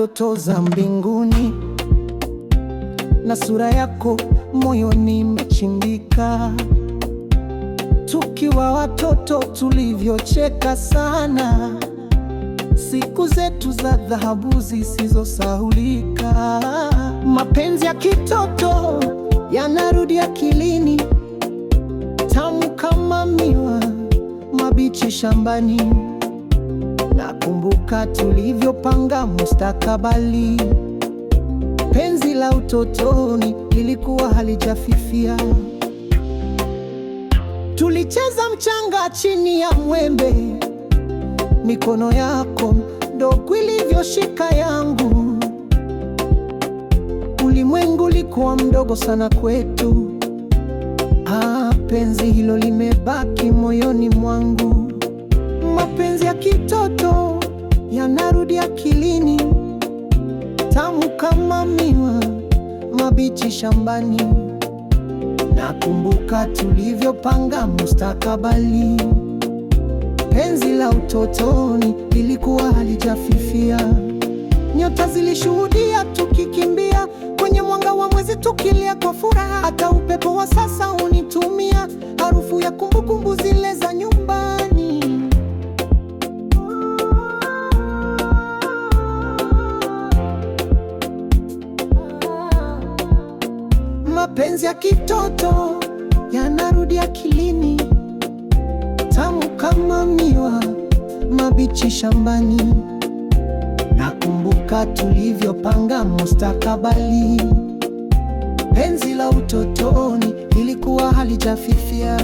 ndoto za mbinguni, na sura yako moyoni imechimbika. Tukiwa watoto tulivyocheka sana, siku zetu za dhahabu zisizosahulika. Mapenzi ya kitoto yanarudi akilini, tamu kama miwa mabichi shambani. Nakumbuka tulivyopanga mustakabali, penzi la utotoni lilikuwa halijafifia. Tulicheza mchanga chini ya mwembe, mikono yako ndogo ilivyoshika yangu. Ulimwengu ulikuwa mdogo sana kwetu. Penzi hilo limebaki moyoni mwangu. Mapenzi ya kitoto yanarudi akilini, tamu kama miwa mabichi shambani. Nakumbuka tulivyopanga mustakabali, penzi la utotoni lilikuwa halijafifia. Nyota zilishuhudia tukikimbia kwenye mwanga wa mwezi, tukilia kwa furaha. Hata upepo wa sasa unitumia harufu ya kumbukumbu zile za nyumbani. Mapenzi ya kitoto yanarudi akilini, tamu kama miwa mabichi shambani. Nakumbuka tulivyopanga mustakabali, penzi la utotoni lilikuwa halijafifia.